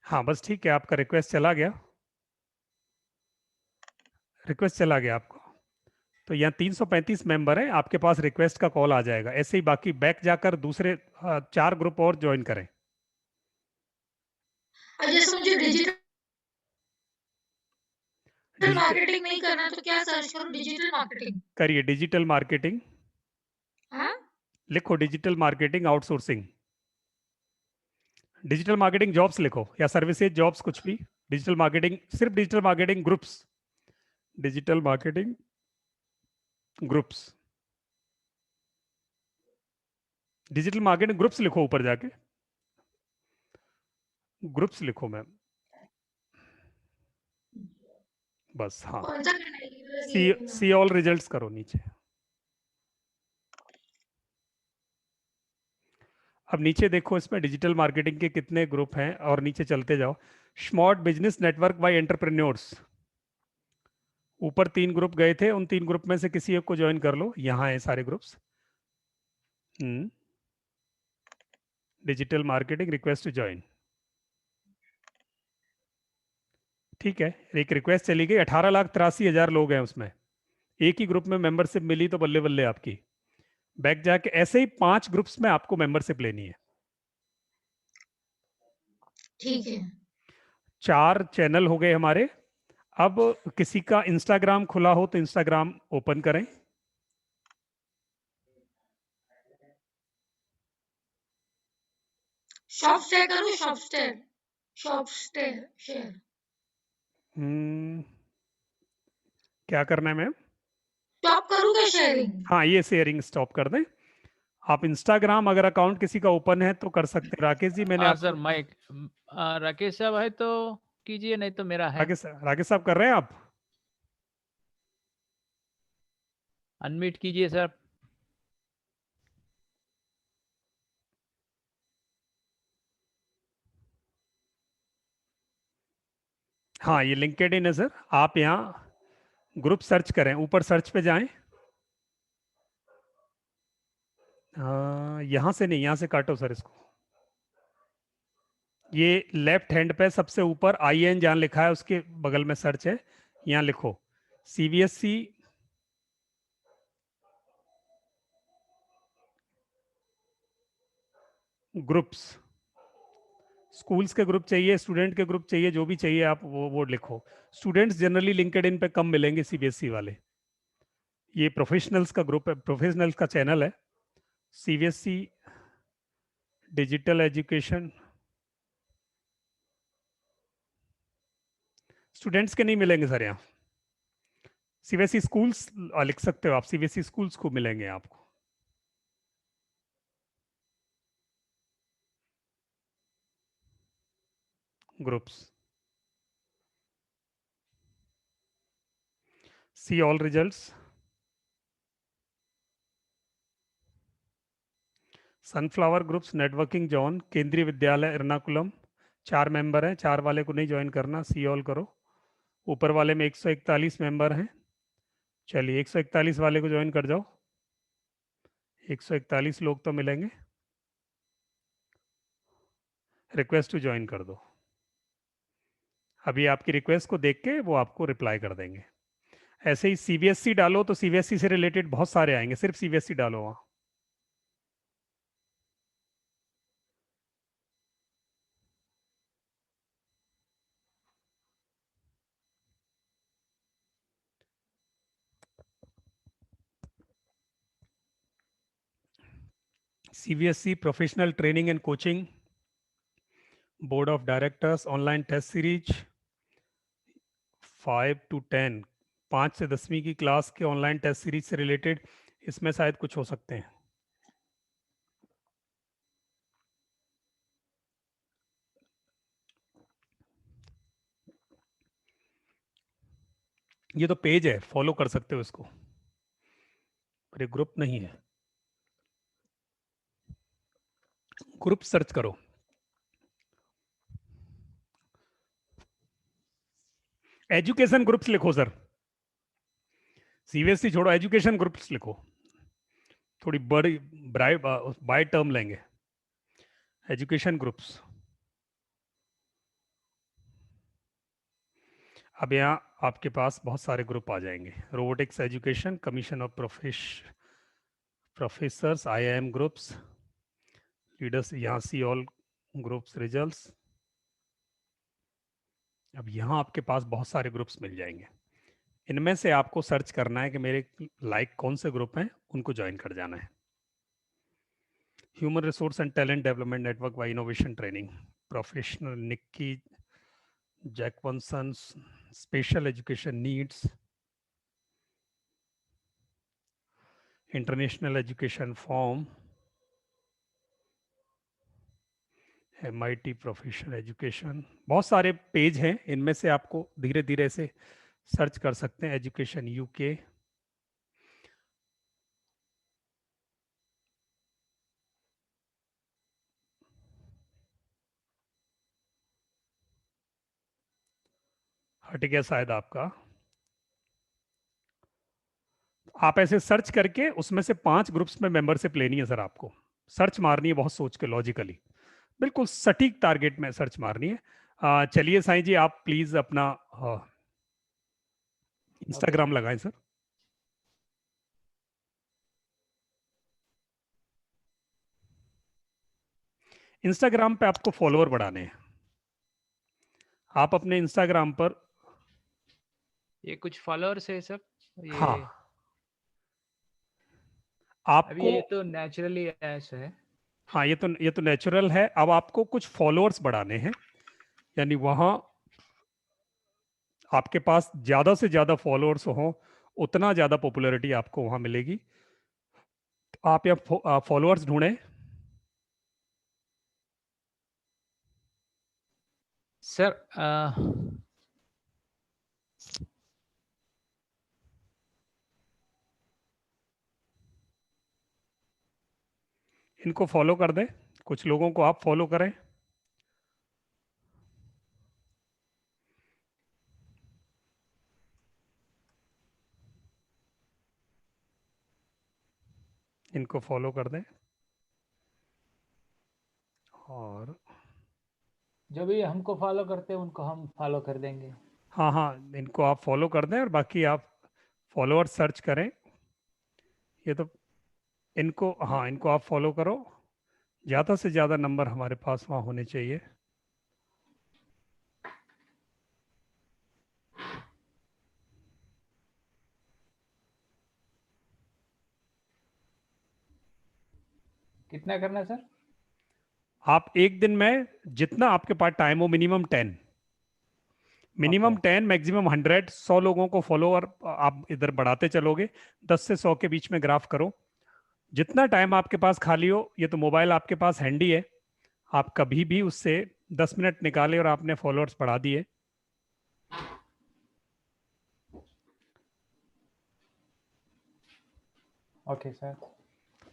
हाँ बस ठीक है, आपका रिक्वेस्ट चला गया, रिक्वेस्ट चला गया आपको। तो यहाँ 335 मेंबर है, आपके पास रिक्वेस्ट का कॉल आ जाएगा। ऐसे ही बाकी बैक जाकर दूसरे 4 ग्रुप और ज्वाइन करें। और जैसे मुझे डिजिटल डिजिटल मार्केटिंग नहीं करना तो क्या सर्च करूँ? Digital marketing. करिए, डिजिटल मार्केटिंग हाँ लिखो, digital marketing outsourcing, digital marketing jobs लिखो, या सर्विसेज जॉब्स, कुछ भी। डिजिटल मार्केटिंग, सिर्फ digital marketing groups, digital marketing groups. Digital marketing groups लिखो ऊपर जाके, ग्रुप्स लिखो मैम, बस हाँ। कौन सा करना है ये वाला सी ये वाला? सी ऑल रिजल्ट्स करो नीचे। अब नीचे देखो इसमें डिजिटल मार्केटिंग के कितने ग्रुप हैं, और नीचे चलते जाओ। Smart business network by entrepreneurs, ऊपर 3 ग्रुप गए थे, उन 3 ग्रुप में से किसी एक को ज्वाइन कर लो, यहाँ है सारे groups. Digital marketing request to join, ठीक है, एक रिक्वेस्ट चली गई। 18,83,000 लोग हैं उसमें, एक ही ग्रुप में मेंबरशिप मिली तो बल्ले बल्ले आपकी। बैक जाके ऐसे ही 5 ग्रुप्स में आपको मेंबरशिप लेनी है। ठीक है। 4 चैनल हो गए हमारे। अब किसी का इंस्टाग्राम खुला हो तो इंस्टाग्राम ओपन करें। शॉप शेयर करूँ, shop share, shop share share. क्या करना है मैम? शॉप करूँ क्या शेयरिंग? हाँ, ये शेयरिंग स्टॉप कर दें। आप इंस्टाग्राम अगर अकाउंट किसी का ओपन है तो कर सकते हैं। राकेश जी, मैंने हाँ आपको सर, माइक राकेश साहब है तो कीजिए, नहीं तो मेरा है। राकेश साहब कर रहे हैं आप? अनम्यूट कीजिए सर। हाँ, ये लिंक्डइन है सर। आप यहाँ ग्रुप सर्च करें, ऊपर सर्च पे जाएं। यहाँ से नहीं, यहाँ से काटो सर इसको। ये लेफ्ट हैंड पे सबसे ऊपर IN जहाँ लिखा है उसके बगल में सर्च है, यहाँ लिखो CBSE ग्रुप्स। स्कूल्स के ग्रुप चाहिए, स्टूडेंट के ग्रुप चाहिए, जो भी चाहिए आप वो लिखो। स्टूडेंट्स जनरली लिंक्डइन पे कम मिलेंगे, CBSE वाले। ये प्रोफेशनल्स का ग्रुप है, प्रोफेशनल्स का चैनल है। CBSE डिजिटल एजुकेशन, स्टूडेंट्स के नहीं मिलेंगे सर यहाँ। CBSE स्कूल्स लिख सकते हो आप, CBSE स्कूल्स को मिलेंगे आपको। Groups, see all results. Sunflower groups networking zone, Kendriya Vidyalaya Ernakulam. 4 member हैं, 4 वाले को नहीं ज्वाइन करना, सी ऑल करो। ऊपर वाले में 141 मेंबर हैं। चलिए 141 वाले को ज्वाइन कर जाओ, 141 लोग तो मिलेंगे। रिक्वेस्ट टू ज्वाइन कर दो। अभी आपकी रिक्वेस्ट को देख के वो आपको रिप्लाई कर देंगे। ऐसे ही CBSE डालो तो CBSE से रिलेटेड बहुत सारे आएंगे, सिर्फ CBSE डालो वहाँ। CBSE professional training and coaching board of directors online test series 5 to 10, 5 से 10वीं की क्लास के ऑनलाइन टेस्ट सीरीज से रिलेटेड इसमें शायद कुछ हो सकते हैं। ये तो पेज है, फॉलो कर सकते हो इसको, पर ये ग्रुप नहीं है। ग्रुप सर्च करो, एजुकेशन ग्रुप्स लिखो सर। CBSE छोड़ो, एजुकेशन ग्रुप्स लिखो, थोड़ी बड़ी बाय टर्म लेंगे। Education groups. अब यहाँ आपके पास बहुत सारे ग्रुप आ जाएंगे। Robotics education, commission of professors, IIM groups, leaders, यहाँ सी ऑल ग्रुप्स रिजल्ट्स। अब यहाँ आपके पास बहुत सारे ग्रुप्स मिल जाएंगे। इनमें से आपको सर्च करना है कि मेरे लाइक कौन से ग्रुप हैं, उनको ज्वाइन कर जाना है। Human resource and talent development network by innovation training, professional Nikki जैकवंसन, special education needs, international education form, MIT professional education, बहुत सारे पेज हैं, इनमें से आपको धीरे धीरे से सर्च कर सकते हैं। एजुकेशन यूके, हट गया शायद आपका। आप ऐसे सर्च करके उसमें से 5 ग्रुप्स में मेंबरशिप लेनी है सर। आपको सर्च मारनी है बहुत सोच के, लॉजिकली, बिल्कुल सटीक टारगेट में सर्च मारनी है। चलिए साईं जी, आप प्लीज अपना इंस्टाग्राम लगाएं सर। इंस्टाग्राम पे आपको फॉलोअर बढ़ाने हैं। आप अपने इंस्टाग्राम पर, ये कुछ फॉलोअर्स है सब ये? हाँ, अभी आपको, ये तो नेचुरली ऐसा है। हाँ, ये तो नेचुरल है। अब आपको कुछ फॉलोअर्स बढ़ाने हैं, यानी वहां आपके पास ज्यादा से ज्यादा फॉलोअर्स हो, उतना ज्यादा पॉपुलैरिटी आपको वहां मिलेगी। तो आप यहाँ फॉलोअर्स ढूंढें। सर इनको फॉलो कर दें, कुछ लोगों को आप फॉलो करें। इनको फॉलो कर दें, और जो भी हमको फॉलो करते हैं उनको हम फॉलो कर देंगे। हाँ हाँ, इनको आप फॉलो कर दें, और बाकी आप फॉलोअर सर्च करें। ये तो, इनको, हाँ, इनको आप फॉलो करो। ज़्यादा से ज़्यादा नंबर हमारे पास वहाँ होने चाहिए। कितना करना है सर? आप एक दिन में जितना आपके पास टाइम हो, मिनिमम 10, मिनिमम ओके 10, मैक्सिमम 100, 100 लोगों को फॉलोअर आप इधर बढ़ाते चलोगे। 10 से 100 के बीच में ग्राफ करो। जितना टाइम आपके पास खाली हो, ये तो मोबाइल आपके पास हैंडी है, आप कभी भी उससे 10 मिनट निकाले और आपने फॉलोअर्स बढ़ा दिए। Okay sir.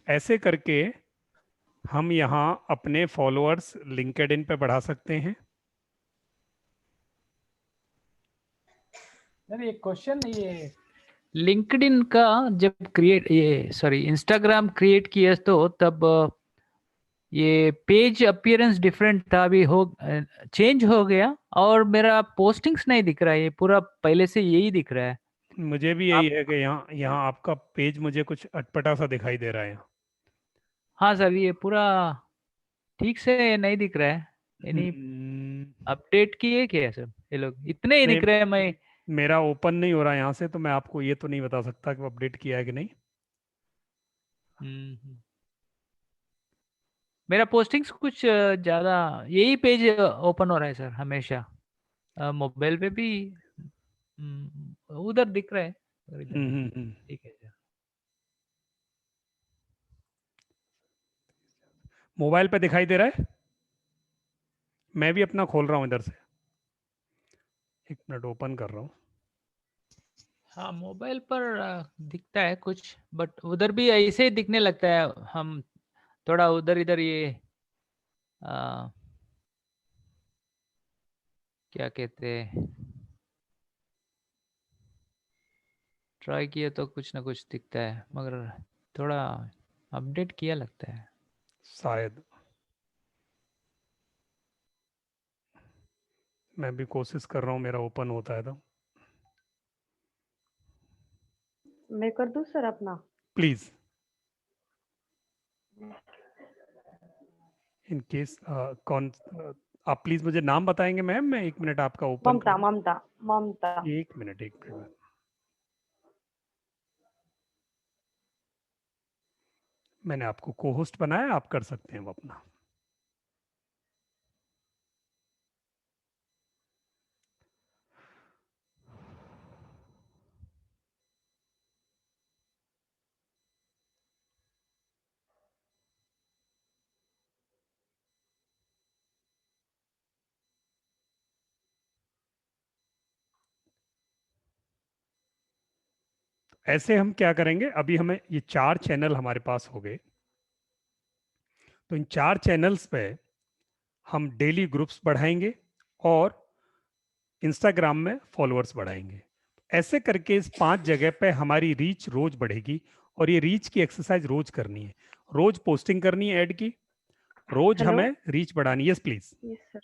ऐसे करके हम यहाँ अपने फॉलोअर्स लिंक्डइन पे बढ़ा सकते हैं। सर एक क्वेश्चन, ये लिंक्डइन का जब ये सॉरी इंस्टाग्राम क्रिएट किया तो तब ये पेज अपीयरेंस डिफरेंट था, अभी हो चेंज हो गया और मेरा पोस्टिंग्स नहीं दिख रहा है, ये पूरा पहले से यही दिख रहा है। मुझे भी यही आप है कि यहाँ यहाँ आपका पेज मुझे कुछ अटपटा सा दिखाई दे रहा है। हाँ सर, ये पूरा ठीक से नहीं दिख रहा है। यानी हम्म, अपडेट किए क्या सर ये लोग? इतने ही नहीं, दिख रहे हैं। मैं मेरा ओपन नहीं हो रहा यहाँ से, तो मैं आपको ये तो नहीं बता सकता कि अपडेट किया है कि नहीं। हम्म, मेरा पोस्टिंग्स कुछ ज्यादा यही पेज ओपन हो रहा है सर हमेशा। मोबाइल पे भी उधर दिख रहा है और इधर नहीं। हम्म। ठीक है सर। मोबाइल पे दिखाई दे रहा है। मैं भी अपना खोल रहा हूँ इधर से, 1 मिनट ओपन कर रहा हूँ। हाँ मोबाइल पर दिखता है कुछ, बट उधर भी ऐसे ही दिखने लगता है। हम थोड़ा उधर इधर ये आ, क्या कहते हैं, ट्राई किया तो कुछ ना कुछ दिखता है, मगर थोड़ा अपडेट किया लगता है। शायद, मैं भी कोशिश कर रहा हूँ, मेरा ओपन होता है तो। मैं कर दूं सर अपना? प्लीज, इन केस कौन, आप प्लीज मुझे नाम बताएंगे मैम, मैं 1 मिनट आपका ओपन ममता कर, ममता ममता। 1 मिनट 1 मिनट। मैंने आपको को होस्ट बनाया, आप कर सकते हैं वो अपना। ऐसे हम क्या करेंगे, अभी हमें ये 4 चैनल हमारे पास हो गए, तो इन 4 चैनल्स पे हम डेली ग्रुप्स बढ़ाएंगे और इंस्टाग्राम में फॉलोअर्स बढ़ाएंगे। ऐसे करके इस 5 जगह पे हमारी रीच रोज बढ़ेगी, और ये रीच की एक्सरसाइज रोज करनी है, रोज पोस्टिंग करनी है ऐड की, रोज हेलो। हमें रीच बढ़ानी है। Yes please. Yes sir.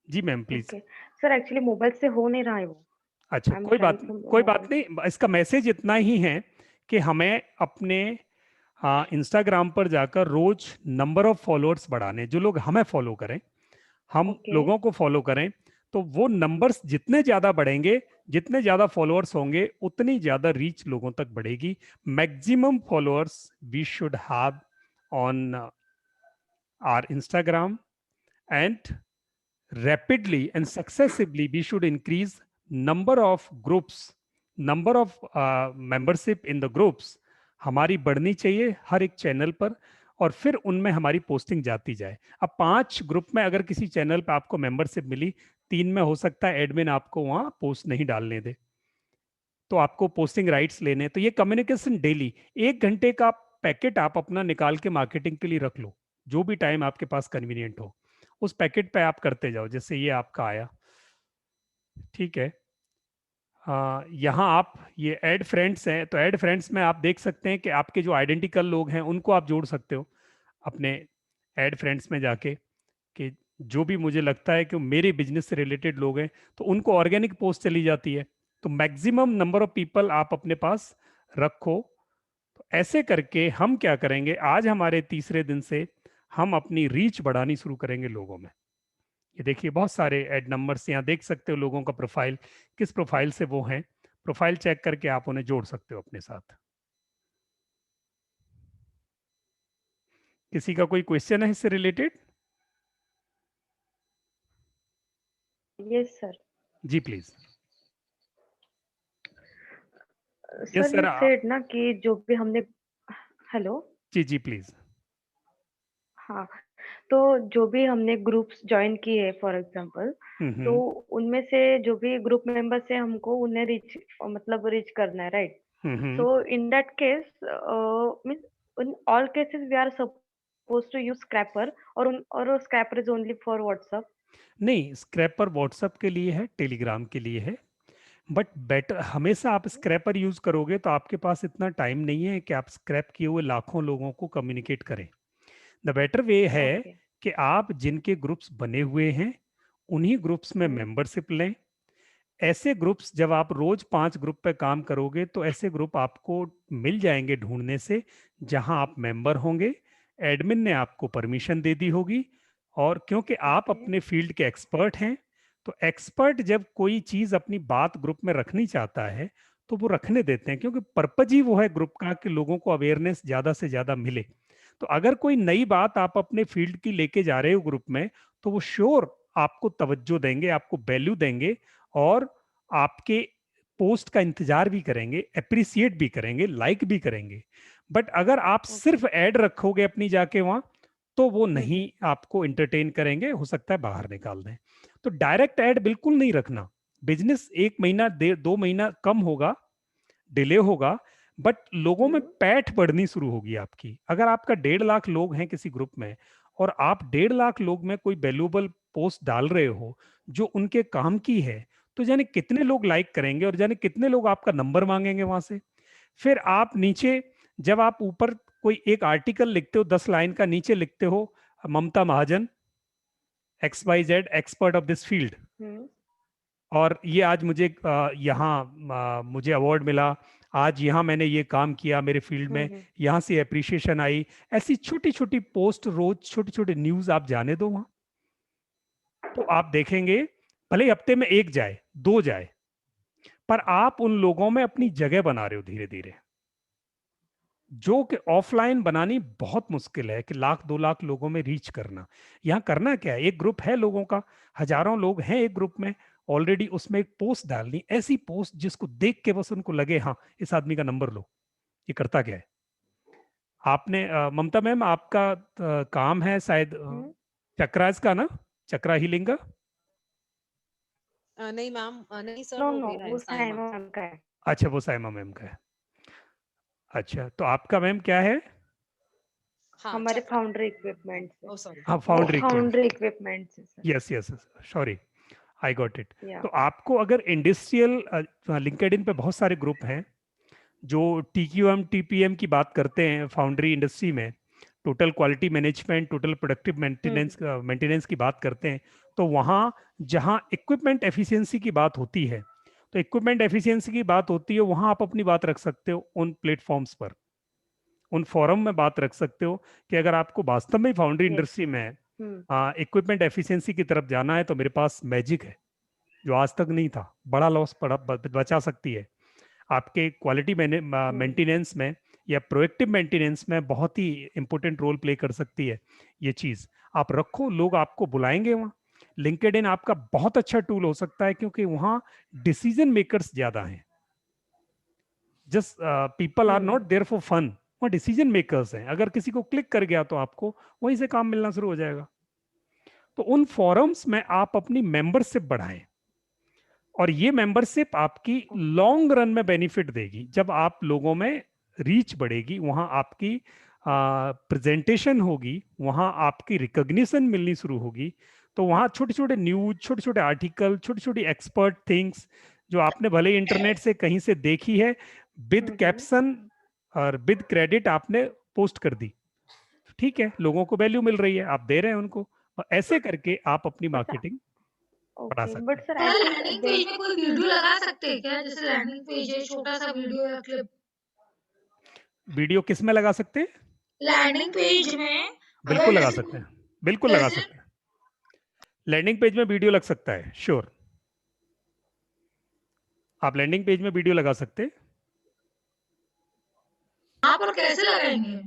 जी ma'am please. Okay sir, actually mobile से हो नहीं रहा है वो। अच्छा आई एम कोई ट्राइंग बात फ्रॉम कोई बात मोबाइल। नहीं, इसका मैसेज इतना ही है कि हमें अपने इंस्टाग्राम पर जाकर रोज नंबर ऑफ फॉलोअर्स बढ़ाने, जो लोग हमें फॉलो करें, हम ओके लोगों को फॉलो करें, तो वो नंबर्स जितने ज्यादा बढ़ेंगे, जितने ज्यादा फॉलोअर्स होंगे, उतनी ज्यादा रीच लोगों तक बढ़ेगी। Maximum followers we should have on our Instagram, and rapidly and successively we should increase number of groups, number of membership in the groups हमारी बढ़नी चाहिए हर एक चैनल पर, और फिर उनमें हमारी पोस्टिंग जाती जाए। अब 5 ग्रुप में अगर किसी चैनल पे आपको मेंबरशिप मिली, 3 में हो सकता है एडमिन आपको वहां पोस्ट नहीं डालने दे, तो आपको पोस्टिंग राइट्स लेने। तो ये कम्युनिकेशन डेली 1 घंटे का पैकेट आप अपना निकाल के मार्केटिंग के लिए रख लो, जो भी टाइम आपके पास कन्वीनियंट हो, उस पैकेट पे आप करते जाओ। जैसे ये आपका आया, ठीक है। यहाँ आप ये ऐड फ्रेंड्स हैं, तो ऐड फ्रेंड्स में आप देख सकते हैं कि आपके जो आइडेंटिकल लोग हैं उनको आप जोड़ सकते हो अपने ऐड फ्रेंड्स में जाके, कि जो भी मुझे लगता है कि मेरे बिजनेस से रिलेटेड लोग हैं, तो उनको ऑर्गेनिक पोस्ट चली जाती है। तो मैक्सिमम नंबर ऑफ पीपल आप अपने पास रखो। तो ऐसे करके हम क्या करेंगे, आज हमारे तीसरे दिन से हम अपनी रीच बढ़ानी शुरू करेंगे लोगों में। ये देखिए बहुत सारे ऐड नंबर्स यहाँ देख सकते हो, लोगों का प्रोफाइल, किस प्रोफाइल से वो हैं, प्रोफाइल चेक करके आप उन्हें जोड़ सकते हो अपने साथ। किसी का कोई क्वेश्चन है इससे रिलेटेड? Yes sir. जी please. Yes sir you sir. Said ना कि जो भी हमने, हेलो। Ji ji please. हाँ, तो जो भी हमने ग्रुप्स ज्वाइन किए फॉर एग्जांपल, तो उनमें से जो भी ग्रुप मेंबर्स है हमको उन्हें रीच, मतलब रीच करना है, right? Hmm. So in that case, means in all cases we are supposed to use Scrapper, or Scrapper is only for WhatsApp. नहीं, स्क्रैपर व्हाट्सएप के लिए है, टेलीग्राम के लिए है, बट बेटर हमेशा आप स्क्रैपर यूज करोगे तो आपके पास इतना टाइम नहीं है कि आप स्क्रैप किए हुए लाखों लोगों को कम्युनिकेट करें। द बेटर वे है Okay. कि आप जिनके ग्रुप्स बने हुए हैं उन्हीं ग्रुप्स में हम्म, मेंबरशिप लें। ऐसे ग्रुप्स जब आप रोज 5 ग्रुप पे काम करोगे तो ऐसे ग्रुप आपको मिल जाएंगे ढूंढने से, जहां आप मेंबर होंगे, एडमिन ने आपको परमिशन दे दी होगी, और क्योंकि आप Okay. अपने फील्ड के एक्सपर्ट हैं, तो एक्सपर्ट जब कोई चीज अपनी बात ग्रुप में रखनी चाहता है तो वो रखने देते हैं, क्योंकि पर्पज ही वो है ग्रुप का कि लोगों को अवेयरनेस ज्यादा से ज्यादा मिले। तो अगर कोई नई बात आप अपने फील्ड की लेके जा रहे हो ग्रुप में, तो वो श्योर आपको तवज्जो देंगे, आपको वैल्यू देंगे, और आपके पोस्ट का इंतजार भी करेंगे, अप्रिसिएट भी करेंगे, लाइक भी करेंगे। बट अगर आप सिर्फ ऐड रखोगे अपनी जाके वहां, तो वो नहीं आपको इंटरटेन करेंगे, हो सकता है बाहर निकाल दें। तो डायरेक्ट ऐड बिल्कुल नहीं रखना। बिजनेस 1 महीना 2 महीना कम होगा, डिले होगा, बट लोगों में पैठ बढ़नी शुरू होगी आपकी। अगर आपका 1.5 लाख लोग हैं किसी ग्रुप में, और आप 1.5 लाख लोग में कोई वैल्यूएबल पोस्ट डाल रहे हो जो उनके काम की है, तो जाने कितने लोग लाइक करेंगे, और जाने कितने लोग आपका नंबर मांगेंगे वहां से। फिर आप नीचे, जब आप ऊपर कोई एक आर्टिकल लिखते हो 10 लाइन का, नीचे लिखते हो Mamta Mahajan XYZ expert of this field, hmm, और ये आज मुझे यहाँ मुझे अवार्ड मिला, आज यहाँ मैंने ये काम किया मेरे फील्ड में, यहाँ से अप्रिशिएशन आई। ऐसी छोटी छोटी पोस्ट रोज, छोटे छोटे न्यूज आप जाने दो वहां, तो आप देखेंगे भले ही हफ्ते में 1 जाए 2 जाए, पर आप उन लोगों में अपनी जगह बना रहे हो धीरे धीरे, जो कि ऑफलाइन बनानी बहुत मुश्किल है, कि 1 लाख 2 लाख लोगों में रीच करना। यहाँ करना क्या है, एक ग्रुप है लोगों का, हजारों लोग हैं एक ग्रुप में ऑलरेडी, उसमें एक पोस्ट डालनी, ऐसी पोस्ट जिसको देख के बस उनको लगे हाँ इस आदमी का नंबर लो। ये करता क्या है आपने, ममता मैम आपका काम है शायद चक्रास का ना, चक्रा हीलिंग का? नहीं मैम, नहीं सर, नो वो नो, मेरा वो है साईं साइमा माँ। मैम का है। अच्छा, वो साइमा मैम का है। अच्छा, तो आपका मैम क्या है? हाँ, हमारे चक्र। फाउंड्री इक्विपमेंट से Oh, सर। sorry. हाँ, फाउंड्री फाउंड्री इक्विपमेंट से sir. Yes yes, sorry, I got it. या तो आपको अगर इंडस्ट्रियल, लिंक्डइन पे बहुत सारे ग्रुप हैं जो TQM TPM की बात करते हैं फाउंड्री इंडस्ट्री में, total quality management, total productive maintenance की बात करते हैं, तो वहाँ जहाँ इक्विपमेंट एफिशिएंसी की बात होती है, तो इक्विपमेंट एफिशिएंसी की बात होती है, वहाँ आप अपनी बात रख सकते हो उन प्लेटफॉर्म्स पर, उन फोरम में बात रख सकते हो कि अगर आपको वास्तव में फाउंड्री यस। इंडस्ट्री में इक्विपमेंट एफिशिएंसी की तरफ जाना है, तो मेरे पास मैजिक है जो आज तक नहीं था, बड़ा लॉस बचा सकती है आपके क्वालिटी मेंटेनेंस में या प्रोएक्टिव मेंटेनेंस में, बहुत ही इंपॉर्टेंट रोल प्ले कर सकती है ये चीज। आप रखो, लोग आपको बुलाएंगे वहाँ। लिंक्डइन आपका बहुत अच्छा टूल हो सकता है क्योंकि वहाँ डिसीजन मेकर्स ज्यादा हैं। Just people are not there for fun, वहाँ डिसीजन मेकर्स हैं। अगर किसी को क्लिक कर गया तो आपको वहीं से काम मिलना शुरू हो जाएगा। तो उन फोरम्स में आप अपनी मेंबरशिप बढ़ाएं, और ये मेंबरशिप आपकी लॉन्ग रन में बेनिफिट देगी। जब आप लोगों में रीच बढ़ेगी, वहां आपकी प्रेजेंटेशन होगी, वहां आपकी रिकॉग्निशन मिलनी शुरू होगी, तो वहां छोटे छोटे न्यूज, छोटे छोटे आर्टिकल, छोटी छोटी एक्सपर्ट थिंग्स जो आपने भले इंटरनेट से कहीं से देखी है, विद कैप्शन और विद क्रेडिट आपने पोस्ट कर दी, ठीक है, लोगों को वैल्यू मिल रही है, आप दे रहे हैं उनको, और ऐसे करके आप अपनी मार्केटिंग बढ़ा ओके, सकते बट हैं। सर क्या आई लैंडिंग थिंक पेज में कोई वीडियो लगा सकते हैं क्या? जैसे लैंडिंग पेज है, छोटा सा वीडियो या क्लिप। वीडियो किस में लगा सकते हैं? लैंडिंग पेज में बिल्कुल अगर लगा जैसे सकते हैं, बिल्कुल लगा जैसे सकते हैं। लैंडिंग पेज में वीडियो लग सकता है, श्योर। आप लैंडिंग पेज में वीडियो लगा सकते हैं, वहां पर कैसे लगाएंगे?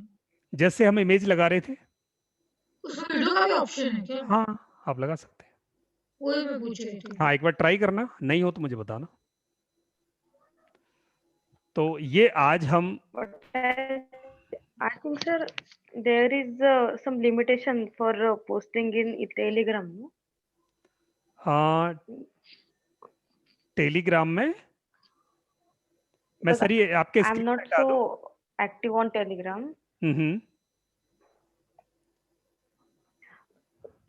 जैसे हम इमेज लगा रहे थे। उसमें वीडियो का भी ऑप्शन है क्या? हाँ, आप लगा सकते हैं। वही मैं पूछ रही थी। हाँ, एक बार ट्राई करना, नहीं हो तो मुझे बताना। तो ये आज हम but I think sir there is some limitation for posting in Telegram, no? Telegram में मैं Because सर ये आपके I'm स्क्रीन not में हटा दूं? so active on Telegram. हम्म।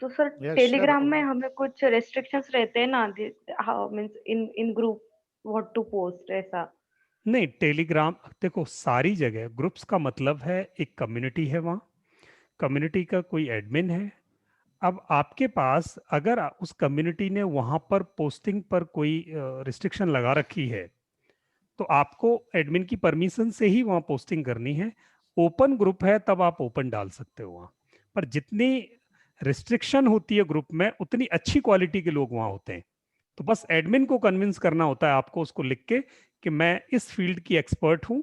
तो सर Yes, टेलीग्राम sir. में हमें कुछ रेस्ट्रिक्शंस रहते हैं ना, how means in group what to post ऐसा। नहीं, टेलीग्राम देखो, सारी जगह ग्रुप्स का मतलब है एक कम्युनिटी है, वहाँ कम्युनिटी का कोई एडमिन है। अब आपके पास अगर उस कम्युनिटी ने वहां पर पोस्टिंग पर कोई रिस्ट्रिक्शन लगा रखी है, तो आपको एडमिन की परमिशन से ही वहां पोस्टिंग करनी है। ओपन ग्रुप है तब आप ओपन डाल सकते हो वहां, पर जितनी रिस्ट्रिक्शन होती है ग्रुप में, उतनी अच्छी क्वालिटी के लोग वहां होते हैं। तो बस एडमिन को कन्विंस करना होता है आपको, उसको लिख के कि मैं इस फील्ड की एक्सपर्ट हूं,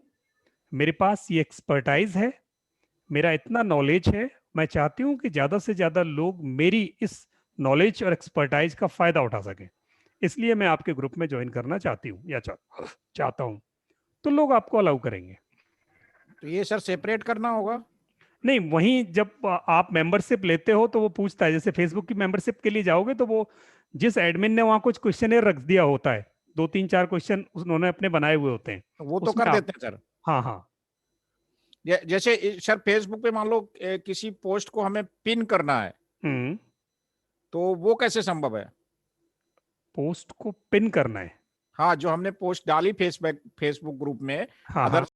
मेरे पास ये एक्सपर्टाइज है, मेरा इतना नॉलेज है, मैं चाहती हूँ कि ज्यादा से ज्यादा लोग मेरी इस नॉलेज और एक्सपर्टाइज का फायदा उठा सकें, इसलिए मैं आपके ग्रुप में ज्वाइन करना चाहती हूँ या चाहता हूँ, तो लोग आपको अलाउ करेंगे। तो ये सर सेपरेट करना होगा? नहीं, वहीं जब आप मेंबरशिप लेते हो तो वो पूछता है, जैसे फेसबुक की मेंबरशिप के लिए जाओगे तो वो जिस एडमिन ने वहां कुछ क्वेश्चनेयर रख दिया होता है, 2 3 4 क्वेश्चन उन्होंने अपने बनाए हुए होते हैं, वो तो उसमें कर आप, देते हैं सर। हाँ हाँ, जैसे सर फेसबुक पे मान लो किसी पोस्ट को हमें पिन करना है, तो वो कैसे संभव है? पोस्ट को पिन करना है? हाँ, जो हमने पोस्ट डाली फेसबुक ग्रुप में, हाँ अदर हाँ,